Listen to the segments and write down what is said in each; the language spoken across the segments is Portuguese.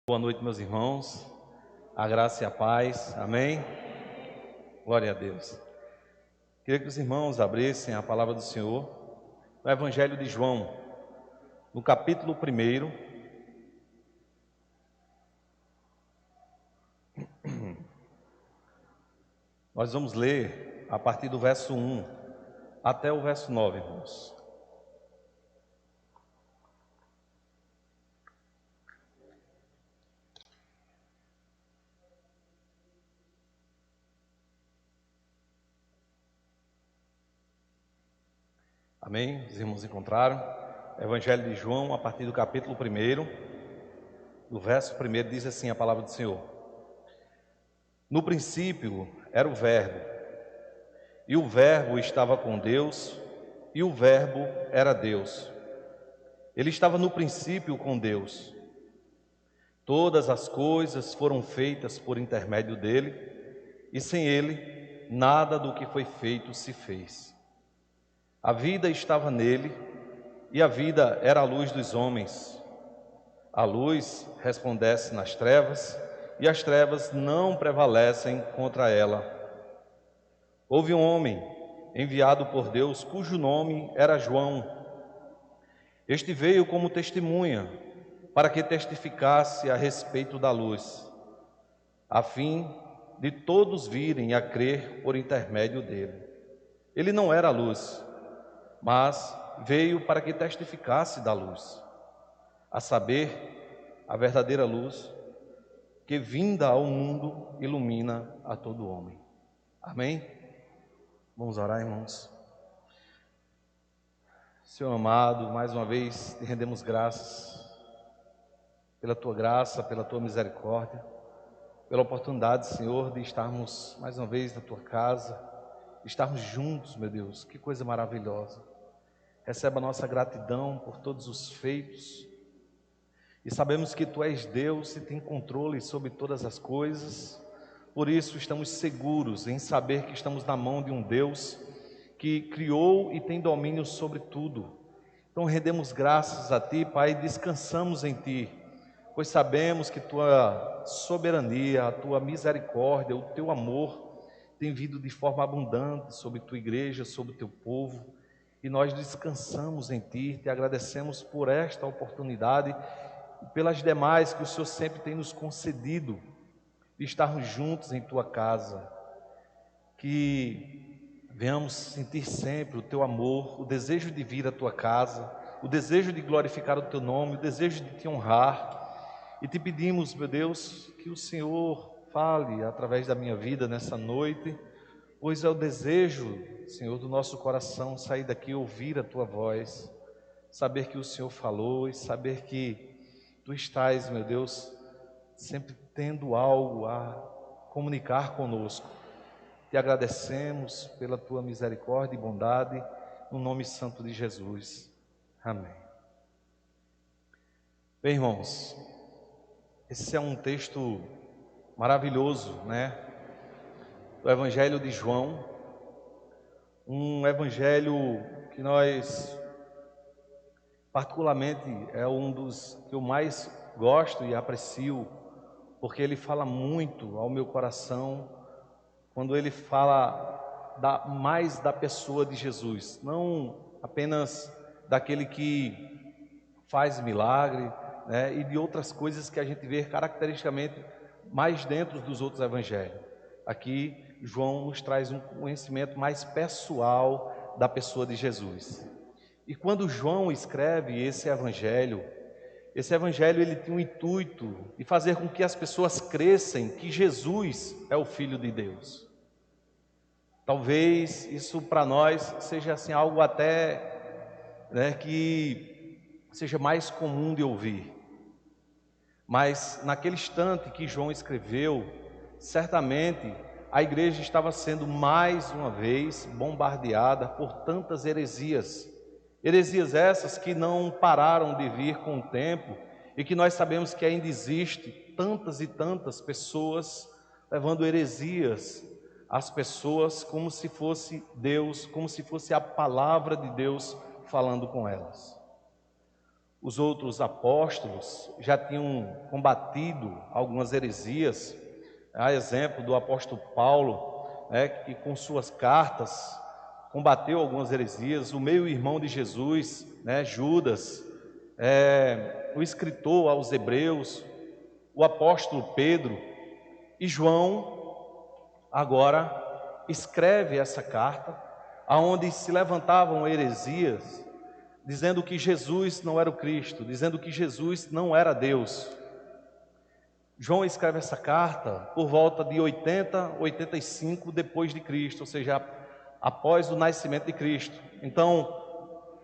Boa noite, meus irmãos. A graça e a paz. Amém? Glória a Deus. Queria que os irmãos abrissem a palavra do Senhor no Evangelho de João, no capítulo 1. Nós vamos ler a partir do verso 1 até o verso 9, irmãos. Amém? Os irmãos encontraram? Evangelho de João, a partir do capítulo 1, do verso 1, diz assim a palavra do Senhor: No princípio era o Verbo, e o Verbo estava com Deus, e o Verbo era Deus. Ele estava no princípio com Deus. Todas as coisas foram feitas por intermédio dele, e sem ele, nada do que foi feito se fez. A vida estava nele, e a vida era a luz dos homens. A luz resplandece nas trevas, e as trevas não prevalecem contra ela. Houve um homem enviado por Deus, cujo nome era João. Este veio como testemunha, para que testificasse a respeito da luz, a fim de todos virem a crer por intermédio dele. Ele não era a luz, mas veio para que testificasse da luz, a saber, a verdadeira luz, que vinda ao mundo ilumina a todo homem. Amém? Vamos orar, irmãos. Senhor amado, mais uma vez te rendemos graças pela tua graça, pela tua misericórdia, pela oportunidade, Senhor, de estarmos mais uma vez na tua casa, de estarmos juntos, meu Deus, que coisa maravilhosa. Receba a nossa gratidão por todos os feitos, e sabemos que tu és Deus e tem controle sobre todas as coisas. Por isso estamos seguros em saber que estamos na mão de um Deus que criou e tem domínio sobre tudo. Então rendemos graças a ti, Pai, e descansamos em ti, pois sabemos que tua soberania, a tua misericórdia, o teu amor tem vindo de forma abundante sobre tua igreja, sobre o teu povo, e nós descansamos em ti, te agradecemos por esta oportunidade e pelas demais que o Senhor sempre tem nos concedido, de estarmos juntos em tua casa, que venhamos sentir sempre o teu amor, o desejo de vir à tua casa, o desejo de glorificar o teu nome, o desejo de te honrar. E te pedimos, meu Deus, que o Senhor fale através da minha vida nessa noite, pois é o desejo, Senhor, do nosso coração sair daqui e ouvir a tua voz, saber que o Senhor falou e saber que tu estás, meu Deus, sempre tendo algo a comunicar conosco. Te agradecemos pela tua misericórdia e bondade, no nome santo de Jesus. Amém. Bem, irmãos, esse é um texto maravilhoso, né? Do Evangelho de João, um evangelho que nós, particularmente, é um dos que eu mais gosto e aprecio, porque ele fala muito ao meu coração, quando ele fala mais da pessoa de Jesus, não apenas daquele que faz milagre, né, e de outras coisas que a gente vê caracteristicamente mais dentro dos outros evangelhos. Aqui João nos traz um conhecimento mais pessoal da pessoa de Jesus. E quando João escreve esse evangelho ele tem o intuito de fazer com que as pessoas cresçam que Jesus é o Filho de Deus. Talvez isso para nós seja assim algo até, né, que seja mais comum de ouvir. Mas naquele instante que João escreveu, certamente a igreja estava sendo mais uma vez bombardeada por tantas heresias. Heresias essas que não pararam de vir com o tempo e que nós sabemos que ainda existe tantas e tantas pessoas levando heresias às pessoas como se fosse Deus, como se fosse a palavra de Deus falando com elas. os outros apóstolos já tinham combatido algumas heresias, a exemplo do apóstolo Paulo, que com suas cartas combateu algumas heresias, o meio-irmão de Jesus, Judas, o escritor aos Hebreus, o apóstolo Pedro, e João agora escreve essa carta, aonde se levantavam heresias, dizendo que Jesus não era o Cristo, dizendo que Jesus não era Deus. João escreve essa carta por volta de 80, 85 depois de Cristo, ou seja, após o nascimento de Cristo. Então,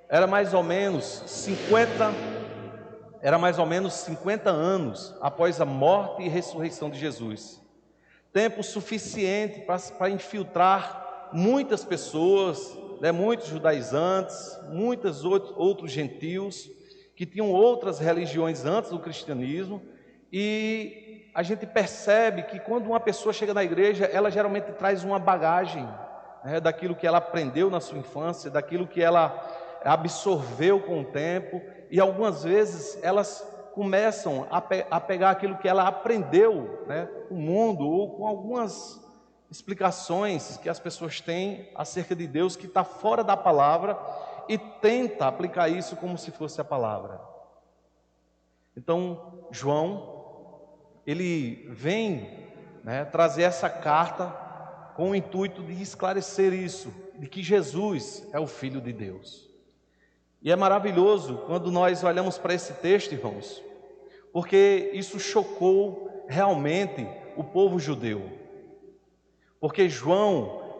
era mais ou menos 50 anos após a morte e ressurreição de Jesus. Tempo suficiente para infiltrar muitas pessoas, muitos judaizantes, muitos outros gentios que tinham outras religiões antes do cristianismo, e a gente percebe que quando uma pessoa chega na igreja, ela geralmente traz uma bagagem, daquilo que ela aprendeu na sua infância, daquilo que ela absorveu com o tempo, e algumas vezes elas começam a pegar aquilo que ela aprendeu, com o mundo, ou com algumas explicações que as pessoas têm acerca de Deus, que está fora da palavra, e tenta aplicar isso como se fosse a palavra. Então, João, ele vem trazer essa carta com o intuito de esclarecer isso, de que Jesus é o Filho de Deus. E é maravilhoso quando nós olhamos para esse texto, irmãos, porque isso chocou realmente o povo judeu. Porque João,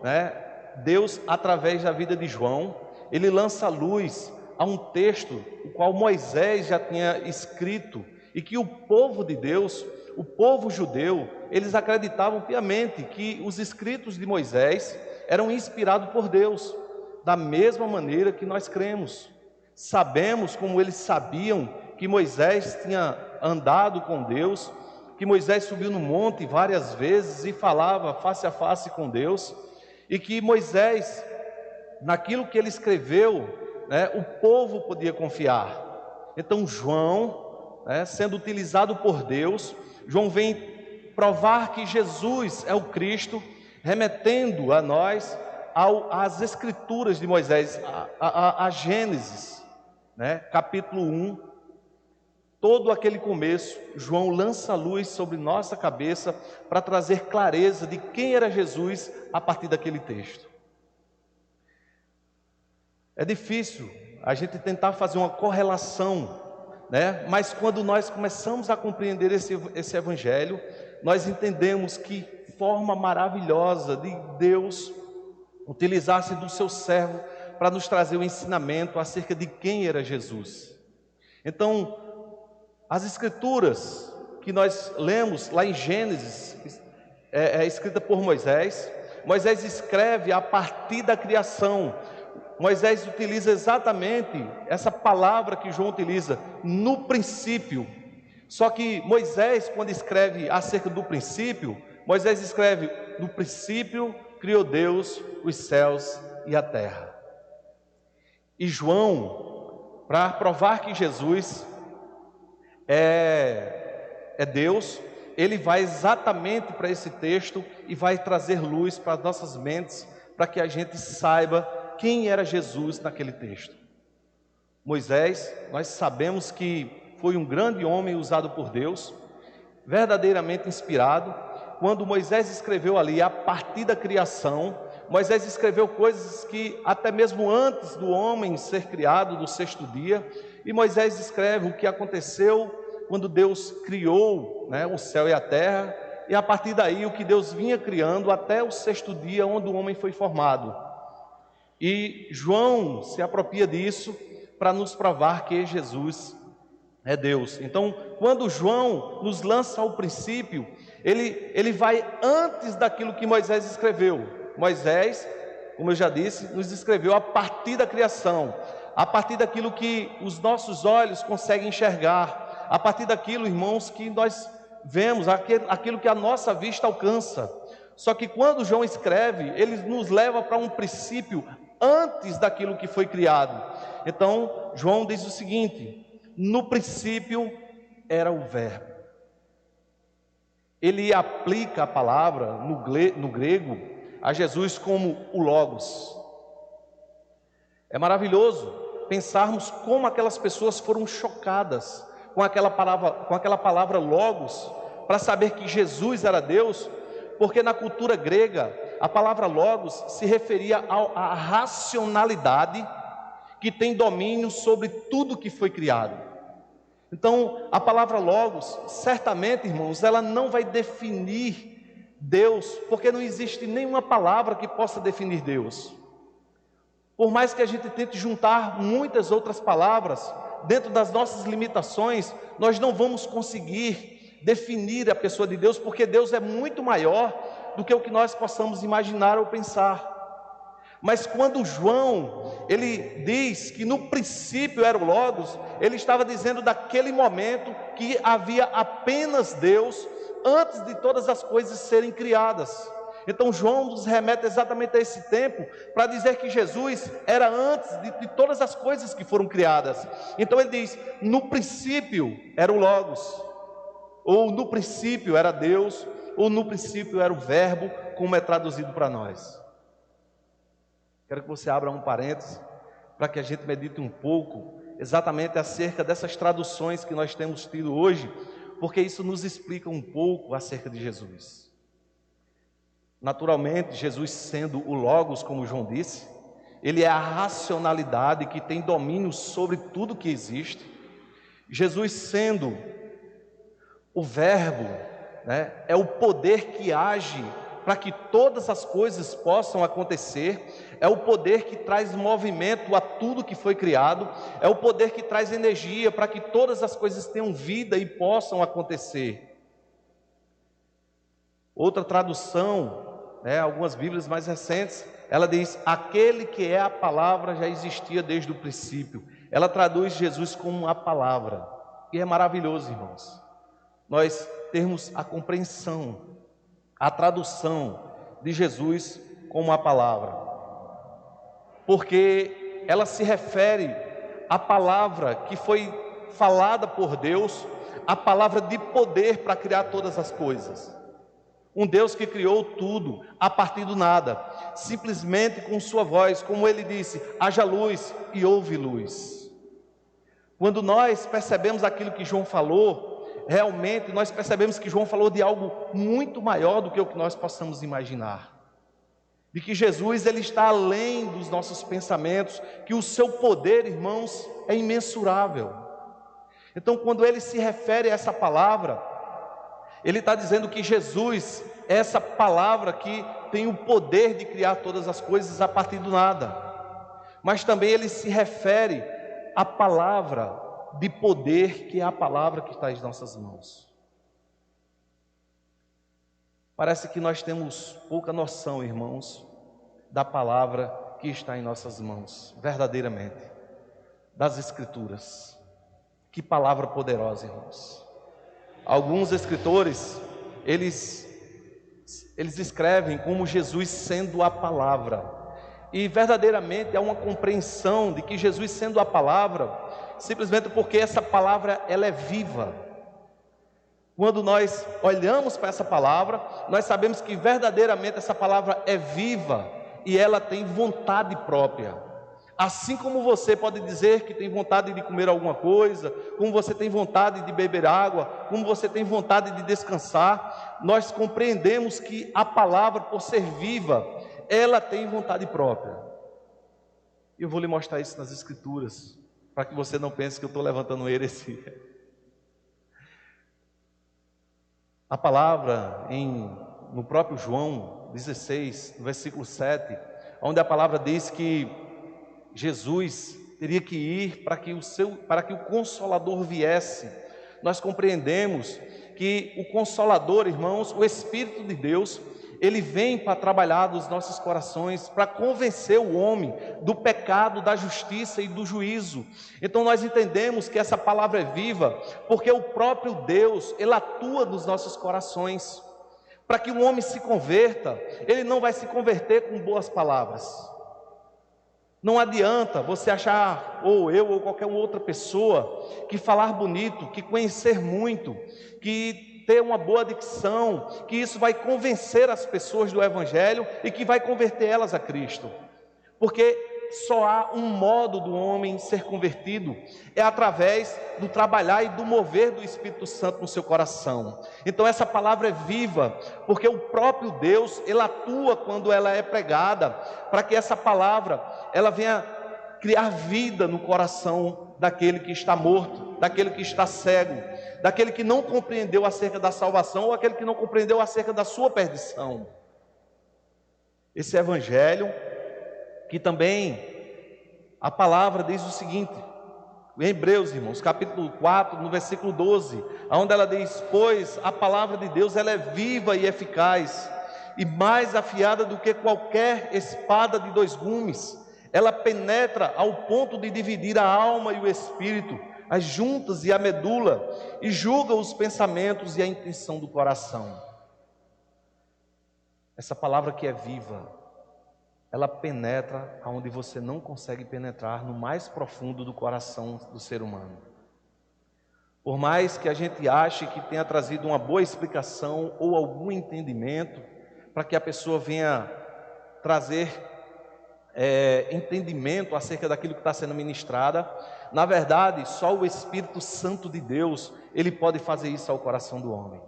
Deus, através da vida de João, ele lança luz a um texto o qual Moisés já tinha escrito, e que o povo de Deus, o povo judeu, eles acreditavam piamente que os escritos de Moisés eram inspirados por Deus, da mesma maneira que nós cremos. Sabemos, como eles sabiam, que Moisés tinha andado com Deus, que Moisés subiu no monte várias vezes e falava face a face com Deus, e que Moisés, naquilo que ele escreveu, o povo podia confiar. Então João, sendo utilizado por Deus, João vem provar que Jesus é o Cristo, remetendo a nós às escrituras de Moisés, a Gênesis, capítulo 1, todo aquele começo. João lança luz sobre nossa cabeça para trazer clareza de quem era Jesus a partir daquele texto. É difícil a gente tentar fazer uma correlação, mas quando nós começamos a compreender esse evangelho, nós entendemos que forma maravilhosa de Deus utilizar-se do seu servo para nos trazer o ensinamento acerca de quem era Jesus. Então, as escrituras que nós lemos lá em Gênesis, é escrita por Moisés. Moisés escreve a partir da criação. Moisés utiliza exatamente essa palavra que João utiliza, no princípio. Só que Moisés, quando escreve acerca do princípio, Moisés escreve: no princípio criou Deus os céus e a terra. E João, para provar que Jesus é Deus, ele vai exatamente para esse texto e vai trazer luz para as nossas mentes, para que a gente saiba quem era Jesus naquele texto. Moisés, nós sabemos que foi um grande homem usado por Deus, verdadeiramente inspirado. Quando Moisés escreveu ali a partir da criação, Moisés escreveu coisas que até mesmo antes do homem ser criado, do sexto dia, e Moisés escreve o que aconteceu quando Deus criou, o céu e a terra, e a partir daí o que Deus vinha criando até o sexto dia, onde o homem foi formado. E João se apropria disso para nos provar que Jesus é Deus. Então, quando João nos lança ao princípio, ele vai antes daquilo que Moisés escreveu. Moisés, como eu já disse, nos escreveu a partir da criação, a partir daquilo que os nossos olhos conseguem enxergar, a partir daquilo, irmãos, que nós vemos, aquilo que a nossa vista alcança. Só que quando João escreve, ele nos leva para um princípio antes daquilo que foi criado. Então, João diz o seguinte: no princípio era o Verbo. Ele aplica a palavra no grego a Jesus como o Logos. É maravilhoso pensarmos como aquelas pessoas foram chocadas com aquela palavra Logos, para saber que Jesus era Deus, porque na cultura grega a palavra Logos se referia à racionalidade que tem domínio sobre tudo que foi criado. Então, a palavra Logos, certamente, irmãos, ela não vai definir Deus, porque não existe nenhuma palavra que possa definir Deus. Por mais que a gente tente juntar muitas outras palavras, dentro das nossas limitações, nós não vamos conseguir definir a pessoa de Deus, porque Deus é muito maior do que o que nós possamos imaginar ou pensar. Mas quando João, ele diz que no princípio era o Logos, ele estava dizendo daquele momento que havia apenas Deus, antes de todas as coisas serem criadas. Então João nos remete exatamente a esse tempo, para dizer que Jesus era antes de todas as coisas que foram criadas. Então ele diz, no princípio era o Logos, ou no princípio era Deus, ou no princípio era o Verbo, como é traduzido para nós. Quero que você abra um parênteses, para que a gente medite um pouco, exatamente acerca dessas traduções que nós temos tido hoje, porque isso nos explica um pouco acerca de Jesus. Naturalmente, Jesus sendo o Logos, como João disse, ele é a racionalidade que tem domínio sobre tudo que existe. Jesus sendo o Verbo, é o poder que age para que todas as coisas possam acontecer, é o poder que traz movimento a tudo que foi criado, é o poder que traz energia para que todas as coisas tenham vida e possam acontecer. Outra tradução, algumas Bíblias mais recentes, ela diz, aquele que é a palavra já existia desde o princípio. Ela traduz Jesus como a palavra, e é maravilhoso, irmãos, nós termos a compreensão, a tradução de Jesus como a palavra, porque ela se refere à palavra que foi falada por Deus, a palavra de poder para criar todas as coisas. Um Deus que criou tudo a partir do nada, simplesmente com sua voz, como ele disse, haja luz e houve luz. Quando nós percebemos aquilo que João falou, realmente nós percebemos que João falou de algo muito maior do que o que nós possamos imaginar. De que Jesus, ele está além dos nossos pensamentos, que o seu poder, irmãos, é imensurável. Então, quando ele se refere a essa palavra, ele está dizendo que Jesus é essa palavra que tem o poder de criar todas as coisas a partir do nada. Mas também ele se refere à palavra de poder, que é a palavra que está em nossas mãos. Parece que nós temos pouca noção, irmãos, da palavra que está em nossas mãos, verdadeiramente, das Escrituras. Que palavra poderosa, irmãos. Alguns escritores, eles escrevem como Jesus sendo a palavra, e verdadeiramente há uma compreensão de que Jesus sendo a palavra, simplesmente porque essa palavra ela é viva. Quando nós olhamos para essa palavra, nós sabemos que verdadeiramente essa palavra é viva e ela tem vontade própria. Assim como você pode dizer que tem vontade de comer alguma coisa, como você tem vontade de beber água, como você tem vontade de descansar, nós compreendemos que a palavra, por ser viva, ela tem vontade própria. Eu vou lhe mostrar isso nas Escrituras, para que você não pense que eu estou levantando heresia. A palavra no próprio João 16, no versículo 7, onde a palavra diz que Jesus teria que ir para que o Consolador viesse. Nós compreendemos que o Consolador, irmãos, o Espírito de Deus, ele vem para trabalhar nos nossos corações, para convencer o homem do pecado, da justiça e do juízo. Então nós entendemos que essa palavra é viva, porque o próprio Deus, ele atua nos nossos corações. Para que o homem se converta, ele não vai se converter com boas palavras. Não adianta você achar, ou eu, ou qualquer outra pessoa, que falar bonito, que conhecer muito, que ter uma boa dicção, que isso vai convencer as pessoas do Evangelho e que vai converter elas a Cristo. Porque só há um modo do homem ser convertido, é através do trabalhar e do mover do Espírito Santo no seu coração. Então essa palavra é viva, porque o próprio Deus, Ele atua quando ela é pregada, para que essa palavra, ela venha criar vida no coração daquele que está morto, daquele que está cego, daquele que não compreendeu acerca da salvação, ou aquele que não compreendeu acerca da sua perdição. Esse Evangelho, que também a palavra diz o seguinte, em Hebreus, irmãos, capítulo 4, no versículo 12, onde ela diz: pois a palavra de Deus, ela é viva e eficaz, e mais afiada do que qualquer espada de dois gumes, ela penetra ao ponto de dividir a alma e o espírito, as juntas e a medula, e julga os pensamentos e a intenção do coração. Essa palavra que é viva, ela penetra aonde você não consegue penetrar, no mais profundo do coração do ser humano. Por mais que a gente ache que tenha trazido uma boa explicação ou algum entendimento, para que a pessoa venha trazer entendimento acerca daquilo que está sendo ministrada, na verdade, só o Espírito Santo de Deus, ele pode fazer isso ao coração do homem.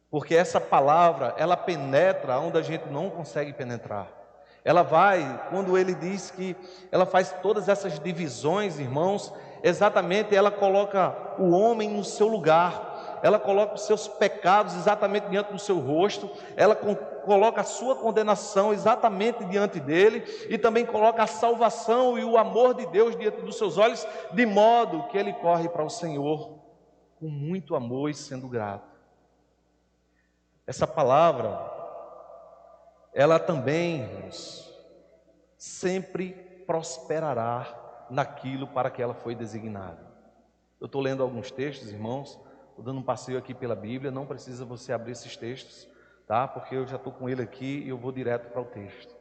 Porque essa palavra, ela penetra onde a gente não consegue penetrar. Ela vai, quando ele diz que ela faz todas essas divisões, irmãos, exatamente ela coloca o homem no seu lugar, ela coloca os seus pecados exatamente diante do seu rosto, ela coloca a sua condenação exatamente diante dele, e também coloca a salvação e o amor de Deus diante dos seus olhos, de modo que ele corre para o Senhor com muito amor e sendo grato. Essa palavra, ela também, irmãos, sempre prosperará naquilo para que ela foi designada. Eu estou lendo alguns textos, irmãos, estou dando um passeio aqui pela Bíblia, não precisa você abrir esses textos, tá? Porque eu já estou com ele aqui e eu vou direto para o texto.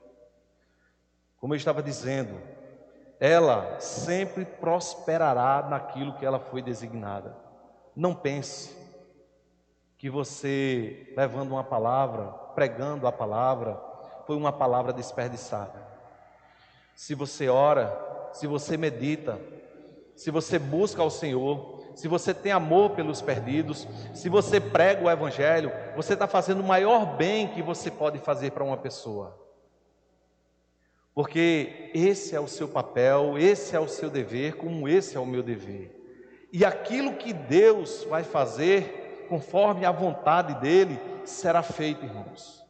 Como eu estava dizendo, ela sempre prosperará naquilo que ela foi designada. Não pense que você, levando uma palavra, pregando a palavra, foi uma palavra desperdiçada. Se você ora, se você medita, se você busca ao Senhor, se você tem amor pelos perdidos, se você prega o Evangelho, você está fazendo o maior bem que você pode fazer para uma pessoa. Porque esse é o seu papel, esse é o seu dever, como esse é o meu dever. E aquilo que Deus vai fazer, conforme a vontade dEle, será feito, irmãos.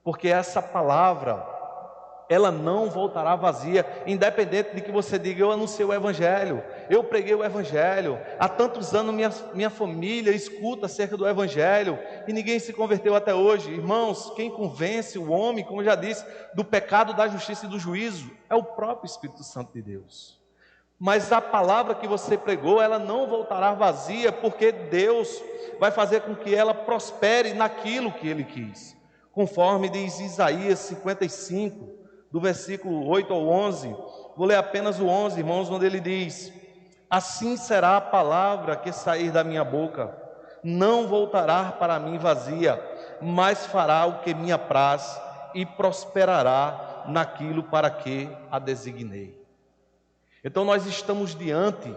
Porque essa palavra, ela não voltará vazia, independente de que você diga: eu anunciei o Evangelho, eu preguei o Evangelho, há tantos anos minha família escuta acerca do Evangelho, e ninguém se converteu até hoje. Irmãos, quem convence o homem, como eu já disse, do pecado, da justiça e do juízo, é o próprio Espírito Santo de Deus. Mas a palavra que você pregou, ela não voltará vazia, porque Deus vai fazer com que ela prospere naquilo que Ele quis. Conforme diz Isaías 55, do versículo 8 ao 11, vou ler apenas o 11, irmãos, onde ele diz: assim será a palavra que sair da minha boca, não voltará para mim vazia, mas fará o que me apraz e prosperará naquilo para que a designei. Então nós estamos diante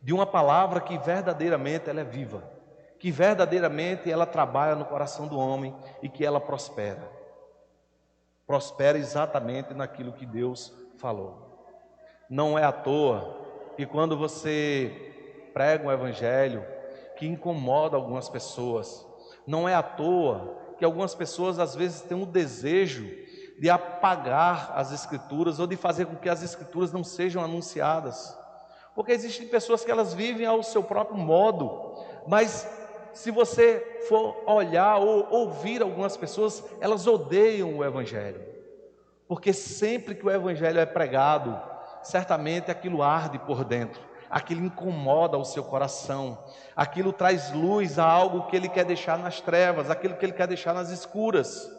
de uma palavra que verdadeiramente ela é viva, que verdadeiramente ela trabalha no coração do homem e que ela prospera. Prospera exatamente naquilo que Deus falou. Não é à toa que quando você prega um evangelho que incomoda algumas pessoas, não é à toa que algumas pessoas às vezes têm um desejo de apagar as escrituras ou de fazer com que as escrituras não sejam anunciadas. Porque existem pessoas que elas vivem ao seu próprio modo, mas se você for olhar ou ouvir algumas pessoas, elas odeiam o Evangelho. Porque sempre que o Evangelho é pregado, certamente aquilo arde por dentro, aquilo incomoda o seu coração, aquilo traz luz a algo que ele quer deixar nas trevas, aquilo que ele quer deixar nas escuras.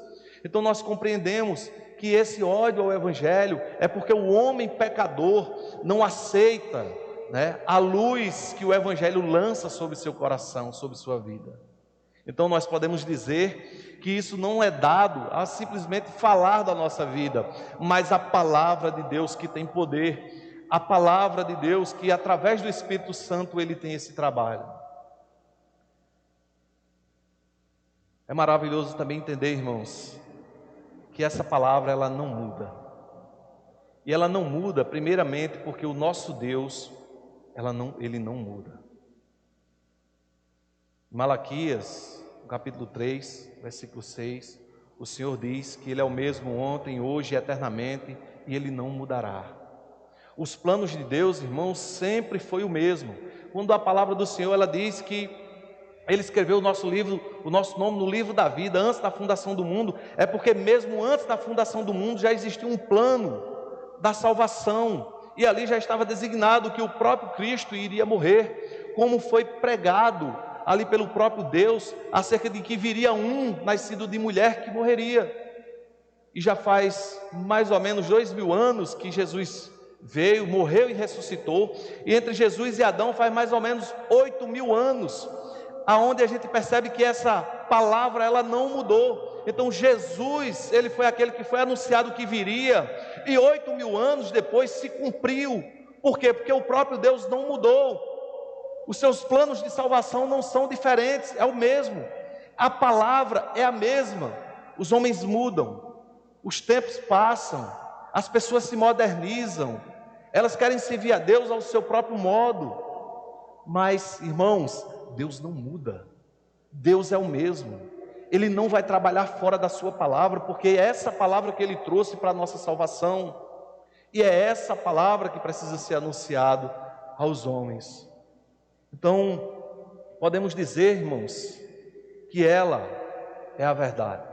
Então nós compreendemos que esse ódio ao Evangelho é porque o homem pecador não aceita, né, a luz que o Evangelho lança sobre seu coração, sobre sua vida. Então nós podemos dizer que isso não é dado a simplesmente falar da nossa vida, mas a palavra de Deus que tem poder, a palavra de Deus que através do Espírito Santo ele tem esse trabalho. É maravilhoso também entender, irmãos, que essa palavra ela não muda. E ela não muda primeiramente porque o nosso Deus, ele não muda. Malaquias, no capítulo 3, versículo 6, o Senhor diz que Ele é o mesmo ontem, hoje e eternamente, e Ele não mudará. Os planos de Deus, irmãos, sempre foi o mesmo. Quando a palavra do Senhor, ela diz que Ele escreveu o nosso nome no livro da vida, antes da fundação do mundo, é porque mesmo antes da fundação do mundo, já existia um plano da salvação, e ali já estava designado que o próprio Cristo iria morrer, como foi pregado ali pelo próprio Deus, acerca de que viria um nascido de mulher que morreria. E já faz mais ou menos 2000 anos que Jesus veio, morreu e ressuscitou, e entre Jesus e Adão faz mais ou menos 8000 anos, aonde a gente percebe que essa palavra ela não mudou. Então Jesus, ele foi aquele que foi anunciado que viria, e 8000 anos depois se cumpriu. Por quê? Porque o próprio Deus não mudou. Os seus planos de salvação não são diferentes, é o mesmo. A palavra é a mesma. Os homens mudam, os tempos passam, as pessoas se modernizam, elas querem servir a Deus ao seu próprio modo. Mas, irmãos, Deus não muda. Deus é o mesmo. Ele não vai trabalhar fora da sua palavra, porque é essa palavra que Ele trouxe para a nossa salvação. E é essa palavra que precisa ser anunciada aos homens. Então, podemos dizer, irmãos, que ela é a verdade.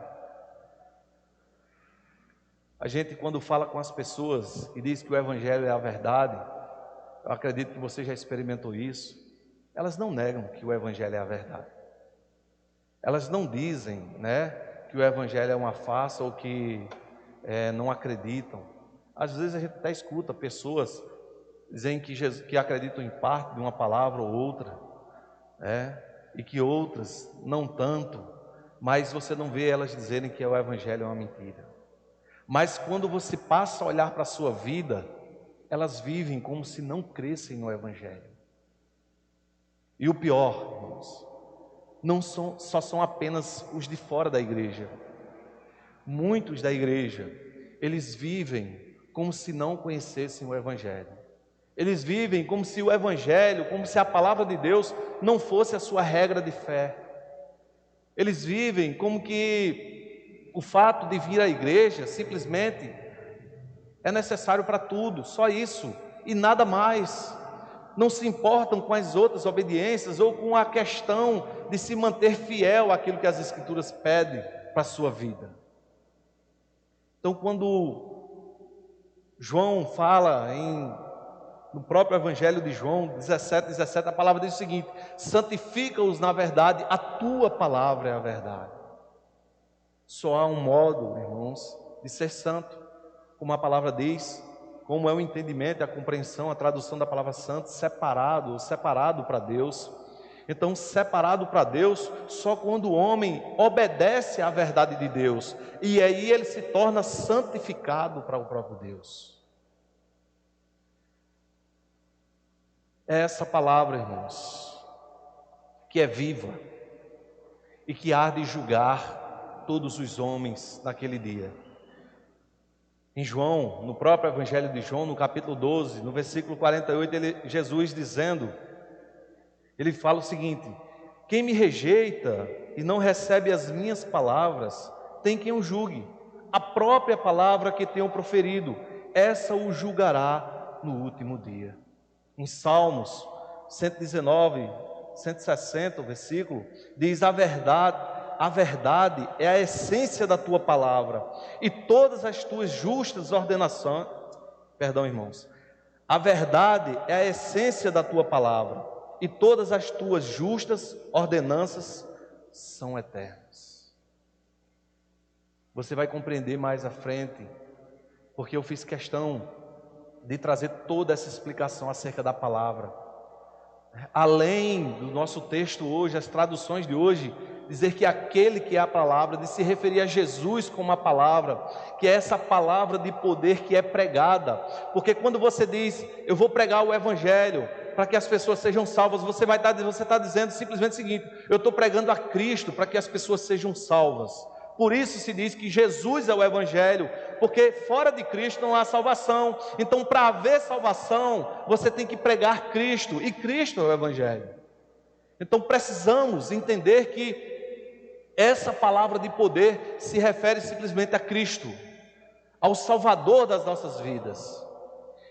A gente, quando fala com as pessoas e diz que o Evangelho é a verdade, eu acredito que você já experimentou isso, elas não negam que o Evangelho é a verdade. Elas não dizem, né, que o Evangelho é uma farsa ou que não acreditam. Às vezes a gente até escuta pessoas dizem que acreditam em parte de uma palavra ou outra, e que outras não tanto, mas você não vê elas dizerem que o Evangelho é uma mentira. Mas quando você passa a olhar para a sua vida, elas vivem como se não crescem no Evangelho. E o pior, irmãos, só são apenas os de fora da igreja. Muitos da igreja, eles vivem como se não conhecessem o Evangelho. Eles vivem como se o Evangelho, como se a palavra de Deus não fosse a sua regra de fé. Eles vivem como que o fato de vir à igreja simplesmente é necessário para tudo, só isso e nada mais. Não se importam com as outras obediências ou com a questão de se manter fiel àquilo que as Escrituras pedem para a sua vida. Então, quando João fala no próprio Evangelho de João 17, a palavra diz o seguinte: santifica-os na verdade, a tua palavra é a verdade. Só há um modo, irmãos, de ser santo, como a palavra diz, como é o entendimento, a compreensão, a tradução da palavra santo, separado para Deus. Então, separado para Deus, só quando o homem obedece à verdade de Deus, e aí ele se torna santificado para o próprio Deus. É essa palavra, irmãos, que é viva e que há de julgar todos os homens naquele dia. Em João, no próprio Evangelho de João, no capítulo 12, no versículo 48, Jesus dizendo, ele fala o seguinte: quem me rejeita e não recebe as minhas palavras, tem quem o julgue. A própria palavra que tenho proferido, essa o julgará no último dia. Em Salmos 119, 160, o versículo, diz: a verdade é a essência da tua palavra, e todas as tuas justas ordenações, a verdade é a essência da tua palavra, e todas as tuas justas ordenanças são eternas. Você vai compreender mais à frente, porque eu fiz questão de trazer toda essa explicação acerca da palavra. Além do nosso texto hoje, as traduções de hoje, dizer que aquele que é a palavra, de se referir a Jesus como a palavra, que é essa palavra de poder que é pregada. Porque quando você diz, eu vou pregar o evangelho para que as pessoas sejam salvas, você está dizendo simplesmente o seguinte: eu estou pregando a Cristo para que as pessoas sejam salvas. Por isso se diz que Jesus é o evangelho, porque fora de Cristo não há salvação. Então, para haver salvação, você tem que pregar Cristo, e Cristo é o evangelho. Então precisamos entender que essa palavra de poder se refere simplesmente a Cristo, ao Salvador das nossas vidas.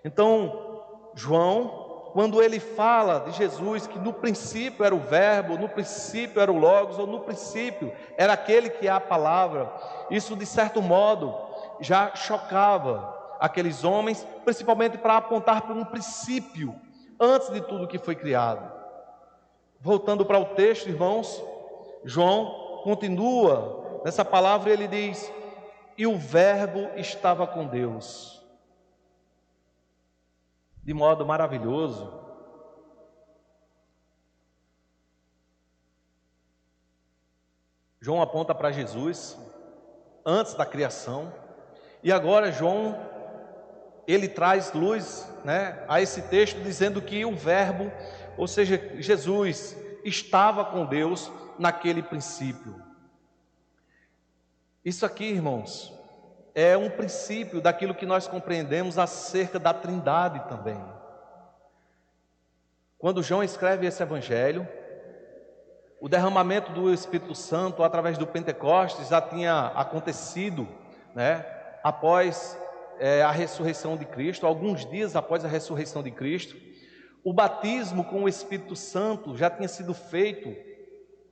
Então, João, quando ele fala de Jesus, que no princípio era o verbo, no princípio era o Logos, ou no princípio era aquele que é a palavra, isso de certo modo já chocava aqueles homens, principalmente para apontar para um princípio, antes de tudo que foi criado. Voltando para o texto, irmãos, João continua nessa palavra e ele diz: e o verbo estava com Deus. De modo maravilhoso, João aponta para Jesus antes da criação, e agora João, ele traz luz, a esse texto, dizendo que o verbo, ou seja, Jesus, estava com Deus naquele princípio. Isso aqui, irmãos, é um princípio daquilo que nós compreendemos acerca da Trindade também. Quando João escreve esse evangelho, o derramamento do Espírito Santo através do Pentecostes já tinha acontecido, após a ressurreição de Cristo, alguns dias após a ressurreição de Cristo. O batismo com o Espírito Santo já tinha sido feito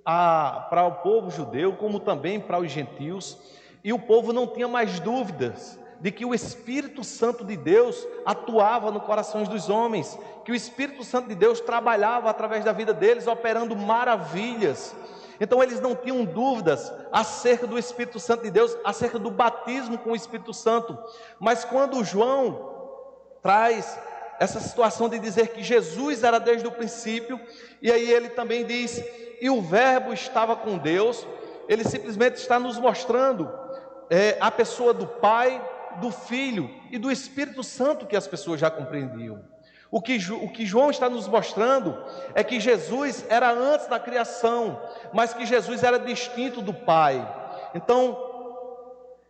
para o povo judeu, como também para os gentios, e o povo não tinha mais dúvidas de que o Espírito Santo de Deus atuava no coração dos homens, que o Espírito Santo de Deus trabalhava através da vida deles, operando maravilhas. Então eles não tinham dúvidas acerca do Espírito Santo de Deus, acerca do batismo com o Espírito Santo. Mas quando João traz essa situação de dizer que Jesus era desde o princípio, e aí ele também diz, e o verbo estava com Deus, ele simplesmente está nos mostrando a pessoa do Pai, do Filho e do Espírito Santo, que as pessoas já compreendiam. O que João está nos mostrando é que Jesus era antes da criação, mas que Jesus era distinto do Pai. Então,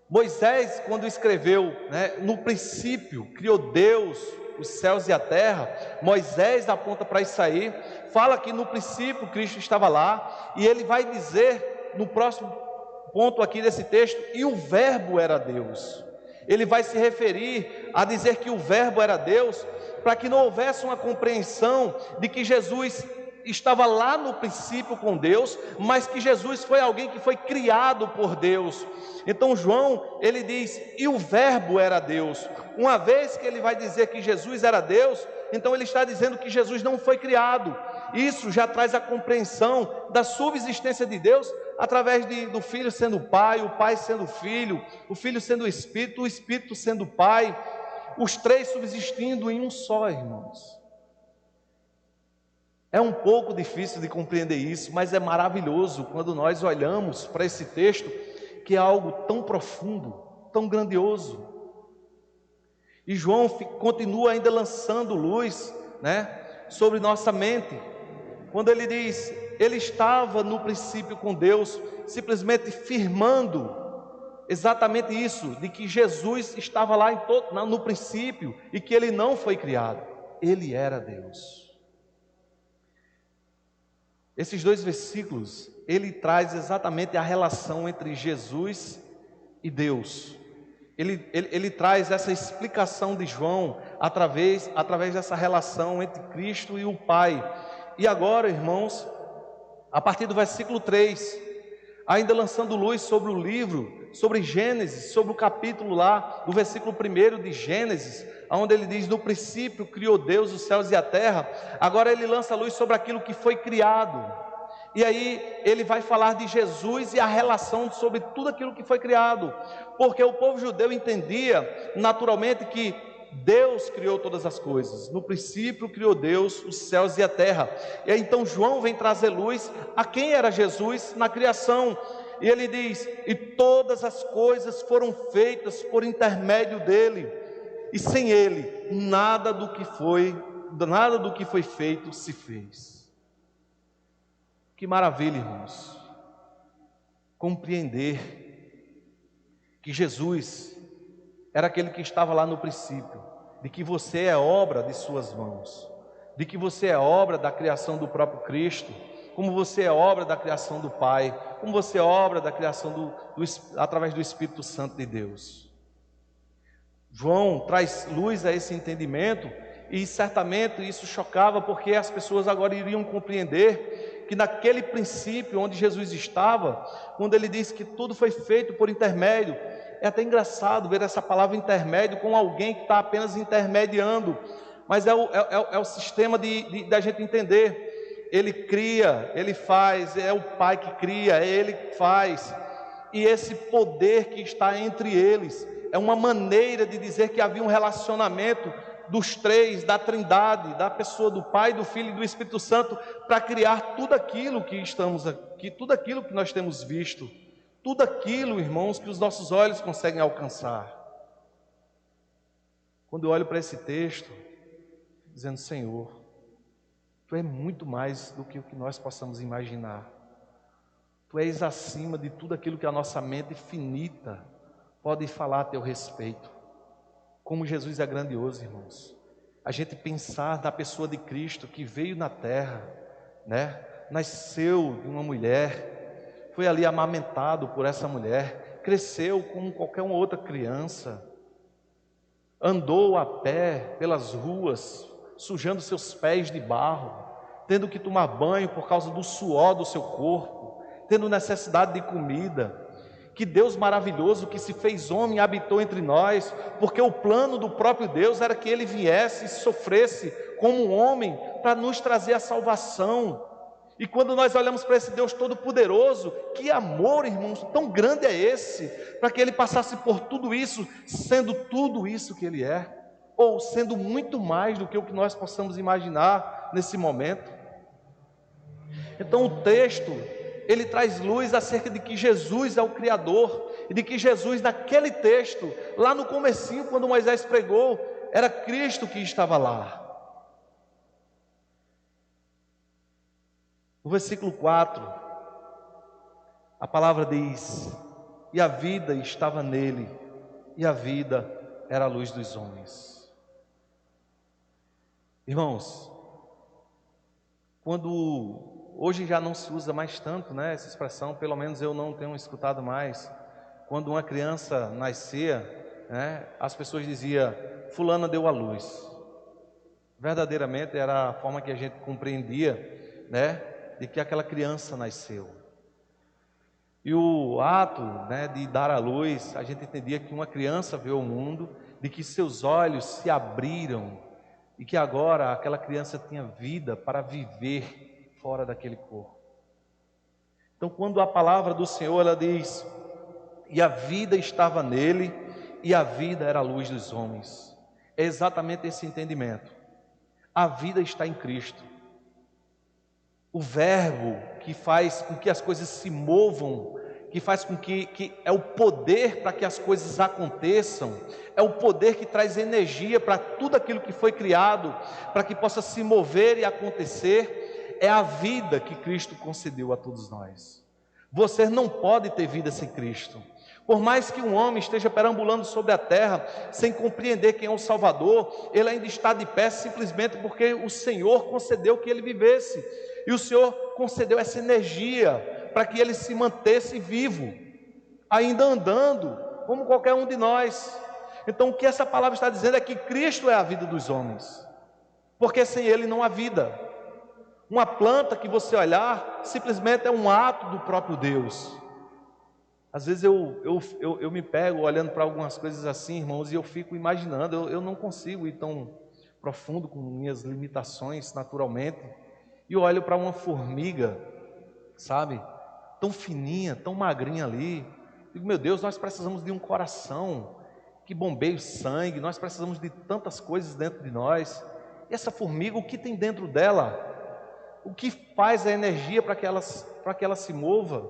Moisés, quando escreveu, no princípio criou Deus os céus e a terra, Moisés aponta para isso aí, fala que no princípio Cristo estava lá, e ele vai dizer no próximo ponto aqui desse texto, e o verbo era Deus. Ele vai se referir a dizer que o verbo era Deus, para que não houvesse uma compreensão de que Jesus estava lá no princípio com Deus, mas que Jesus foi alguém que foi criado por Deus. Então João, ele diz, e o verbo era Deus. Uma vez que ele vai dizer que Jesus era Deus, então ele está dizendo que Jesus não foi criado. Isso já traz a compreensão da subsistência de Deus, através do Filho sendo o Pai sendo o Filho sendo o Espírito sendo o Pai, os três subsistindo em um só, irmãos. É um pouco difícil de compreender isso, mas é maravilhoso quando nós olhamos para esse texto, que é algo tão profundo, tão grandioso. E João continua ainda lançando luz, sobre nossa mente, quando ele diz, ele estava no princípio com Deus, simplesmente firmando exatamente isso, de que Jesus estava lá no princípio, e que ele não foi criado, ele era Deus. Esses dois versículos, ele traz exatamente a relação entre Jesus e Deus. Ele traz essa explicação de João através dessa relação entre Cristo e o Pai. E agora, irmãos, a partir do versículo 3, ainda lançando luz sobre o livro, sobre Gênesis, sobre o capítulo lá, do versículo 1 de Gênesis, onde ele diz, no princípio criou Deus os céus e a terra. Agora ele lança luz sobre aquilo que foi criado. E aí ele vai falar de Jesus e a relação sobre tudo aquilo que foi criado, porque o povo judeu entendia naturalmente que Deus criou todas as coisas. No princípio criou Deus os céus e a terra. E aí então João vem trazer luz a quem era Jesus na criação. E ele diz: e todas as coisas foram feitas por intermédio dele, e sem ele nada do que foi feito se fez. Que maravilha, irmãos, compreender que Jesus era aquele que estava lá no princípio, de que você é obra de suas mãos, de que você é obra da criação do próprio Cristo, como você é obra da criação do Pai, como você é obra da criação através do Espírito Santo de Deus. João traz luz a esse entendimento, e certamente isso chocava, porque as pessoas agora iriam compreender que naquele princípio onde Jesus estava, quando ele disse que tudo foi feito por intermédio, é até engraçado ver essa palavra intermédio com alguém que está apenas intermediando, mas é o sistema da gente entender. Ele cria, ele faz, é o Pai que cria, é Ele que faz, e esse poder que está entre eles, é uma maneira de dizer que havia um relacionamento dos três, da Trindade, da pessoa do Pai, do Filho e do Espírito Santo, para criar tudo aquilo que estamos aqui, tudo aquilo que nós temos visto, tudo aquilo, irmãos, que os nossos olhos conseguem alcançar. Quando eu olho para esse texto, dizendo: Senhor, Tu és muito mais do que o que nós possamos imaginar. Tu és acima de tudo aquilo que a nossa mente finita pode falar a Teu respeito. Como Jesus é grandioso, irmãos. A gente pensar na pessoa de Cristo que veio na terra, né? Nasceu de uma mulher, foi ali amamentado por essa mulher, cresceu como qualquer uma outra criança, andou a pé pelas ruas, sujando seus pés de barro, tendo que tomar banho por causa do suor do seu corpo, tendo necessidade de comida. Que Deus maravilhoso que se fez homem habitou entre nós, porque o plano do próprio Deus era que Ele viesse e sofresse como um homem para nos trazer a salvação. E quando nós olhamos para esse Deus todo-poderoso, que amor, irmãos, tão grande é esse, para que Ele passasse por tudo isso, sendo tudo isso que Ele é, ou sendo muito mais do que o que nós possamos imaginar nesse momento. Então o texto, ele traz luz acerca de que Jesus é o Criador, e de que Jesus, naquele texto, lá no comecinho, quando Moisés pregou, era Cristo que estava lá. No versículo 4, a palavra diz: e a vida estava nele, e a vida era a luz dos homens. Irmãos, hoje já não se usa mais tanto, né, essa expressão, pelo menos eu não tenho escutado mais. Quando uma criança nascia, né, as pessoas diziam: fulana deu à luz. Verdadeiramente era a forma que a gente compreendia, né, de que aquela criança nasceu. E o ato, né, de dar à luz, a gente entendia que uma criança veio ao mundo, de que seus olhos se abriram, e que agora aquela criança tinha vida para viver fora daquele corpo. Então, quando a palavra do Senhor, ela diz: e a vida estava nele, e a vida era a luz dos homens, é exatamente esse entendimento. A vida está em Cristo. O verbo que faz com que as coisas se movam, que faz com que é o poder para que as coisas aconteçam, é o poder que traz energia para tudo aquilo que foi criado, para que possa se mover e acontecer, é a vida que Cristo concedeu a todos nós. Você não pode ter vida sem Cristo. Por mais que um homem esteja perambulando sobre a terra, sem compreender quem é o Salvador, ele ainda está de pé simplesmente porque o Senhor concedeu que ele vivesse. E o Senhor concedeu essa energia para que ele se mantesse vivo, ainda andando, como qualquer um de nós. Então o que essa palavra está dizendo é que Cristo é a vida dos homens, porque sem Ele não há vida. Uma planta que você olhar, simplesmente é um ato do próprio Deus. Às vezes eu me pego olhando para algumas coisas assim, irmãos, e eu fico imaginando, eu não consigo ir tão profundo com minhas limitações naturalmente, e eu olho para uma formiga, sabe? Tão fininha, tão magrinha ali. Digo, meu Deus, nós precisamos de um coração que bombeie o sangue, nós precisamos de tantas coisas dentro de nós. E essa formiga, o que tem dentro dela? O que faz a energia para que ela se mova?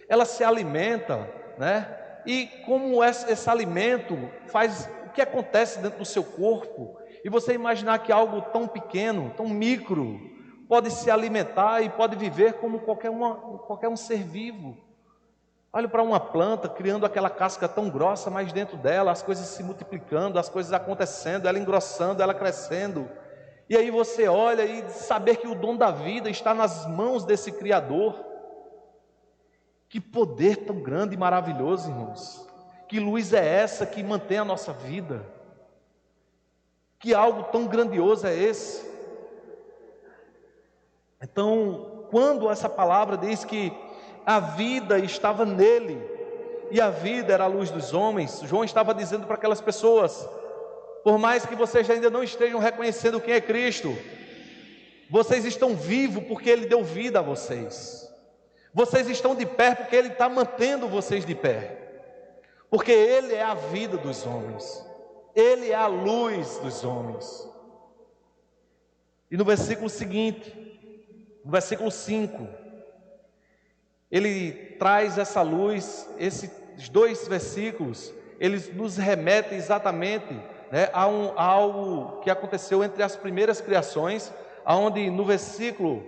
Ela se alimenta, né? E como esse alimento faz, o que acontece dentro do seu corpo? E você imaginar que algo tão pequeno, tão micro, pode se alimentar e pode viver como qualquer um ser vivo. Olha para uma planta, criando aquela casca tão grossa, mas dentro dela as coisas se multiplicando, as coisas acontecendo, ela engrossando, ela crescendo. E aí você olha e saber que o dom da vida está nas mãos desse Criador. Que poder tão grande e maravilhoso, irmãos. Que luz é essa que mantém a nossa vida? Que algo tão grandioso é esse? Então, quando essa palavra diz que a vida estava nele, e a vida era a luz dos homens, João estava dizendo para aquelas pessoas: por mais que vocês ainda não estejam reconhecendo quem é Cristo, vocês estão vivos porque Ele deu vida a vocês. Vocês estão de pé porque Ele está mantendo vocês de pé. Porque Ele é a vida dos homens. Ele é a luz dos homens. E no versículo seguinte, no versículo 5, ele traz essa luz, esses 2 versículos, eles nos remetem exatamente, né, a algo que aconteceu entre as primeiras criações, onde no versículo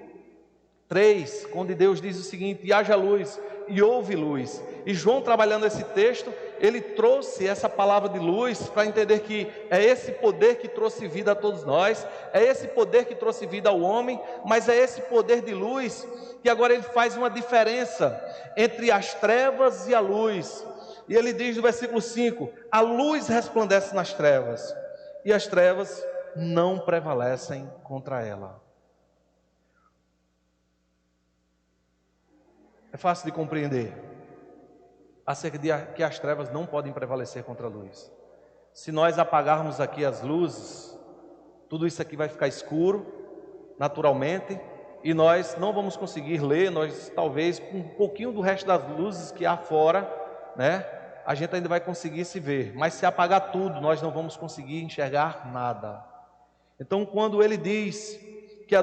3, onde Deus diz o seguinte: e haja luz, e houve luz. E João, trabalhando esse texto, ele trouxe essa palavra de luz para entender que é esse poder que trouxe vida a todos nós, é esse poder que trouxe vida ao homem, mas é esse poder de luz que agora ele faz uma diferença entre as trevas e a luz. E ele diz no versículo 5: a luz resplandece nas trevas, e as trevas não prevalecem contra ela. É fácil de compreender acerca de que as trevas não podem prevalecer contra a luz. Se nós apagarmos aqui as luzes, tudo isso aqui vai ficar escuro, naturalmente, e nós não vamos conseguir ler. Nós talvez com um pouquinho do resto das luzes que há fora, né, a gente ainda vai conseguir se ver, mas se apagar tudo, nós não vamos conseguir enxergar nada. Então, quando ele diz que a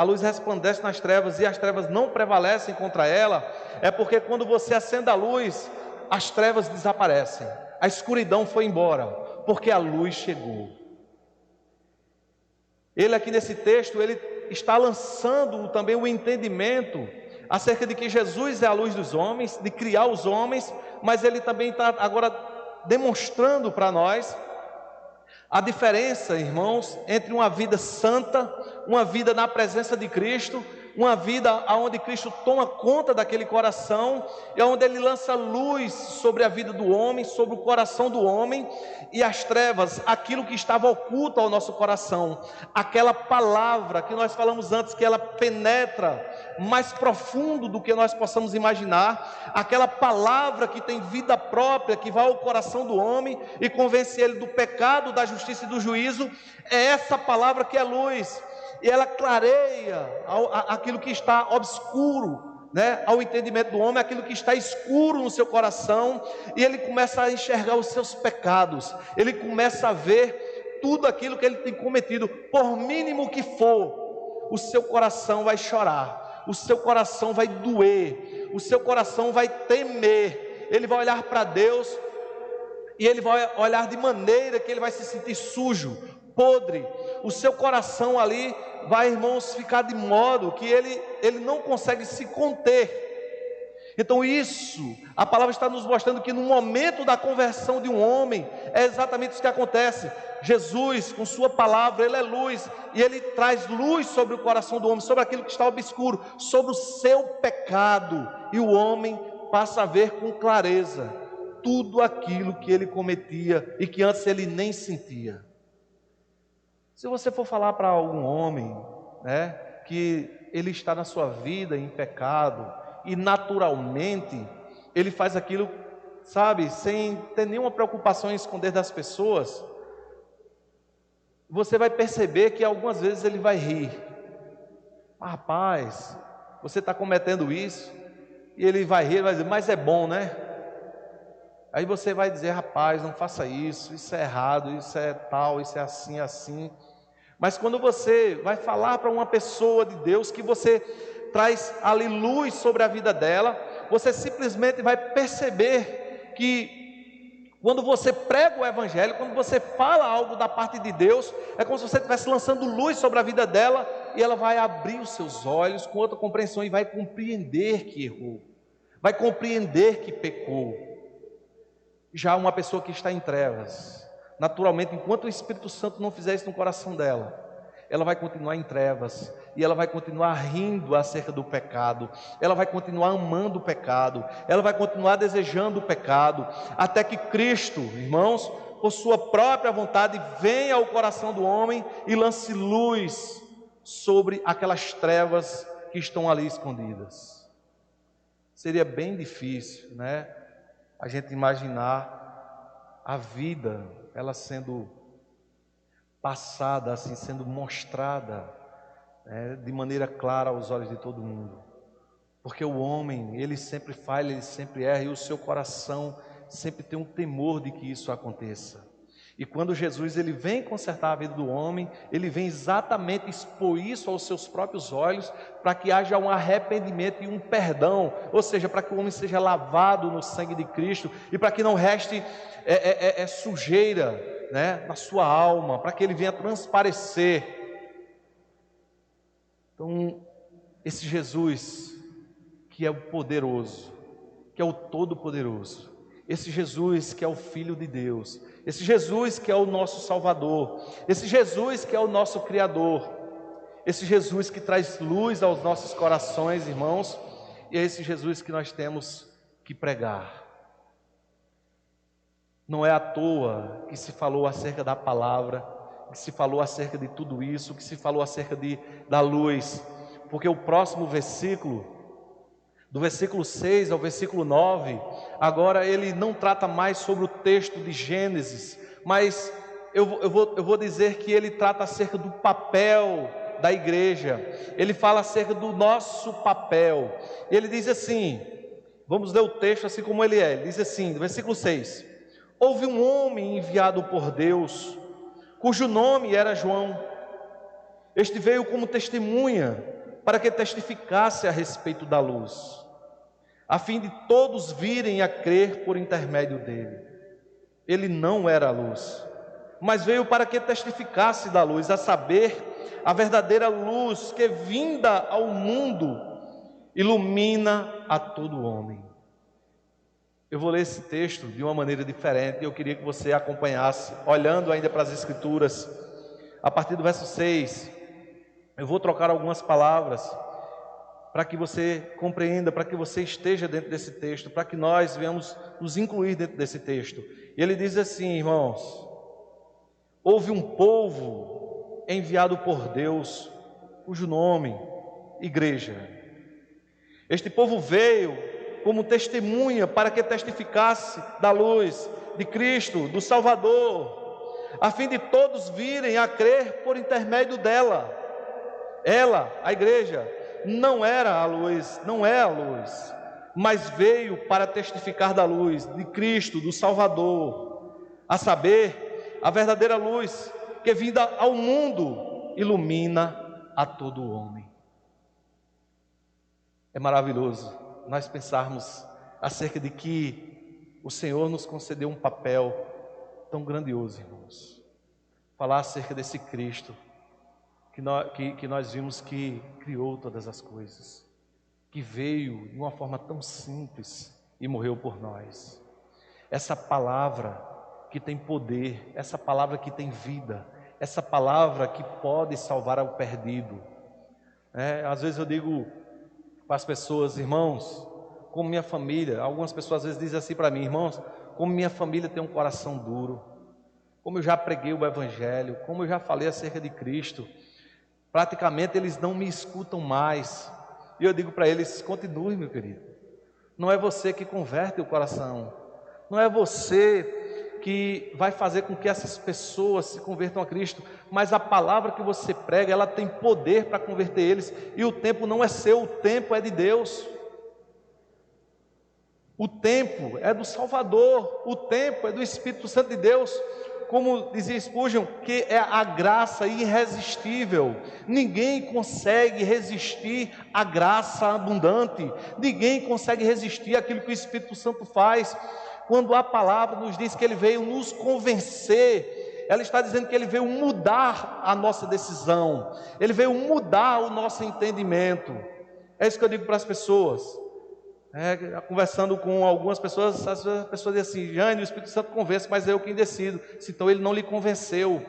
luz resplandece nas trevas e as trevas não prevalecem contra ela, é porque quando você acende a luz, as trevas desaparecem, a escuridão foi embora, porque a luz chegou. Ele aqui nesse texto, ele está lançando também o entendimento acerca de que Jesus é a luz dos homens, de criar os homens, mas ele também está agora demonstrando para nós a diferença, irmãos, entre uma vida santa, uma vida na presença de Cristo, uma vida onde Cristo toma conta daquele coração, e onde Ele lança luz sobre a vida do homem, sobre o coração do homem, e as trevas, aquilo que estava oculto ao nosso coração, aquela palavra que nós falamos antes, que ela penetra mais profundo do que nós possamos imaginar, aquela palavra que tem vida própria, que vai ao coração do homem e convence ele do pecado, da justiça e do juízo, é essa palavra que é luz. E ela clareia aquilo que está obscuro, né, ao entendimento do homem, aquilo que está escuro no seu coração, e ele começa a enxergar os seus pecados, ele começa a ver tudo aquilo que ele tem cometido, por mínimo que for, o seu coração vai chorar, o seu coração vai doer, o seu coração vai temer, ele vai olhar para Deus, e ele vai olhar de maneira que ele vai se sentir sujo, podre, o seu coração ali vai, irmãos, ficar de modo que ele não consegue se conter. Então isso, a palavra está nos mostrando que no momento da conversão de um homem, é exatamente isso que acontece. Jesus, com sua palavra, Ele é luz, e Ele traz luz sobre o coração do homem, sobre aquilo que está obscuro, sobre o seu pecado, e o homem passa a ver com clareza tudo aquilo que ele cometia, e que antes ele nem sentia. Se você for falar para algum homem, né, que ele está na sua vida em pecado, e naturalmente ele faz aquilo, sabe, sem ter nenhuma preocupação em esconder das pessoas, você vai perceber que algumas vezes ele vai rir. Rapaz, você está cometendo isso, e ele vai rir, vai dizer, mas é bom, né? Aí você vai dizer, rapaz, não faça isso, isso é errado, isso é tal, isso é assim, assim. Mas quando você vai falar para uma pessoa de Deus, que você traz ali luz sobre a vida dela, você simplesmente vai perceber que quando você prega o Evangelho, quando você fala algo da parte de Deus, é como se você estivesse lançando luz sobre a vida dela, e ela vai abrir os seus olhos com outra compreensão, e vai compreender que errou, vai compreender que pecou. Já uma pessoa que está em trevas, naturalmente, enquanto o Espírito Santo não fizer isso no coração dela, ela vai continuar em trevas, e ela vai continuar rindo acerca do pecado, ela vai continuar amando o pecado, ela vai continuar desejando o pecado, até que Cristo, irmãos, por sua própria vontade, venha ao coração do homem e lance luz sobre aquelas trevas que estão ali escondidas. Seria bem difícil, né, a gente imaginar a vida, ela sendo passada, assim, sendo mostrada, né, de maneira clara aos olhos de todo mundo. Porque o homem, ele sempre falha, ele sempre erra, e o seu coração sempre tem um temor de que isso aconteça. E quando Jesus ele vem consertar a vida do homem, ele vem exatamente expor isso aos seus próprios olhos, para que haja um arrependimento e um perdão, ou seja, para que o homem seja lavado no sangue de Cristo, e para que não reste sujeira, né, na sua alma, para que ele venha transparecer. Então, esse Jesus, que é o poderoso, que é o todo-poderoso, esse Jesus que é o Filho de Deus, esse Jesus que é o nosso Salvador, esse Jesus que é o nosso Criador, esse Jesus que traz luz aos nossos corações, irmãos, e é esse Jesus que nós temos que pregar. Não é à toa que se falou acerca da palavra, que se falou acerca de tudo isso, que se falou acerca da luz, porque o próximo versículo, do versículo 6 ao versículo 9, agora ele não trata mais sobre o texto de Gênesis, mas eu vou dizer que ele trata acerca do papel da igreja, ele fala acerca do nosso papel. Ele diz assim, vamos ler o texto assim como ele é, ele diz assim, no versículo 6, houve um homem enviado por Deus, cujo nome era João. Este veio como testemunha, para que testificasse a respeito da luz, a fim de todos virem a crer por intermédio dele. Ele não era a luz, mas veio para que testificasse da luz, a saber, a verdadeira luz que, vinda ao mundo, ilumina a todo homem. Eu vou ler esse texto de uma maneira diferente, e eu queria que você acompanhasse, olhando ainda para as Escrituras, a partir do verso 6, eu vou trocar algumas palavras, para que você compreenda, para que você esteja dentro desse texto, para que nós venhamos nos incluir dentro desse texto. E ele diz assim, irmãos, houve um povo enviado por Deus, cujo nome, igreja. Este povo veio como testemunha para que testificasse da luz de Cristo, do Salvador, a fim de todos virem a crer por intermédio dela. Ela, a igreja, não era a luz, não é a luz, mas veio para testificar da luz de Cristo, do Salvador, a saber, a verdadeira luz que, vinda ao mundo, ilumina a todo homem. É maravilhoso nós pensarmos acerca de que o Senhor nos concedeu um papel tão grandioso, irmãos. Falar acerca desse Cristo que nós vimos que criou todas as coisas, que veio de uma forma tão simples e morreu por nós. Essa palavra que tem poder, essa palavra que tem vida, essa palavra que pode salvar ao perdido. Às vezes eu digo para as pessoas, irmãos, como minha família, algumas pessoas às vezes dizem assim para mim, irmãos, como minha família tem um coração duro, como eu já preguei o Evangelho, como eu já falei acerca de Cristo, praticamente eles não me escutam mais. E eu digo para eles, continue, meu querido. Não é você que converte o coração, não é você que vai fazer com que essas pessoas se convertam a Cristo, mas a palavra que você prega, ela tem poder para converter eles, e o tempo não é seu, o tempo é de Deus. O tempo é do Salvador, o tempo é do Espírito Santo de Deus. Como dizia Spurgeon, que é a graça irresistível. Ninguém consegue resistir à graça abundante. Ninguém consegue resistir àquilo que o Espírito Santo faz. Quando a palavra nos diz que Ele veio nos convencer, ela está dizendo que Ele veio mudar a nossa decisão. Ele veio mudar o nosso entendimento. É isso que eu digo para as pessoas. Conversando com algumas pessoas, as pessoas dizem assim: Jane, o Espírito Santo convence, mas é eu quem decido. Então ele não lhe convenceu,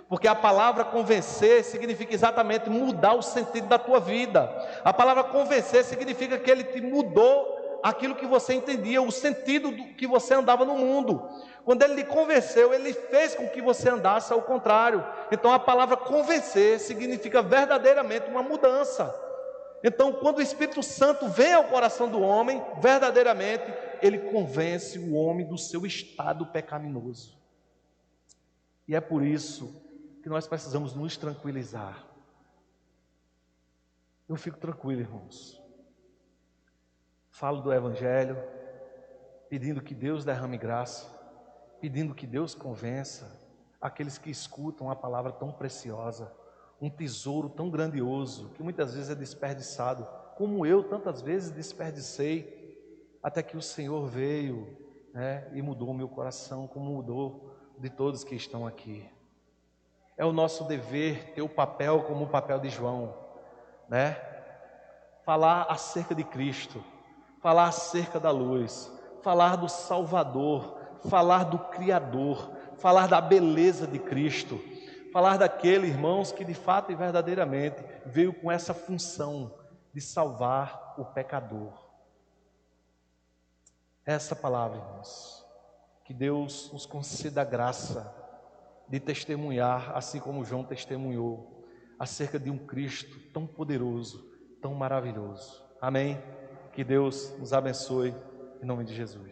porque a palavra convencer significa exatamente mudar o sentido da tua vida. A palavra convencer significa que ele te mudou aquilo que você entendia, o sentido do que você andava no mundo. Quando ele lhe convenceu, ele fez com que você andasse ao contrário. Então a palavra convencer significa verdadeiramente uma mudança. Então, quando o Espírito Santo vem ao coração do homem, verdadeiramente, ele convence o homem do seu estado pecaminoso. E é por isso que nós precisamos nos tranquilizar. Eu fico tranquilo, irmãos. Falo do Evangelho, pedindo que Deus derrame graça, pedindo que Deus convença aqueles que escutam a palavra tão preciosa. Um tesouro tão grandioso, que muitas vezes é desperdiçado, como eu tantas vezes desperdicei, até que o Senhor veio, e mudou o meu coração, como mudou de todos que estão aqui. É o nosso dever ter o papel como o papel de João, falar acerca de Cristo, falar acerca da luz, falar do Salvador, falar do Criador, falar da beleza de Cristo, falar daquele, irmãos, que de fato e verdadeiramente veio com essa função de salvar o pecador. Essa palavra, irmãos, que Deus nos conceda a graça de testemunhar, assim como João testemunhou, acerca de um Cristo tão poderoso, tão maravilhoso. Amém? Que Deus nos abençoe, em nome de Jesus.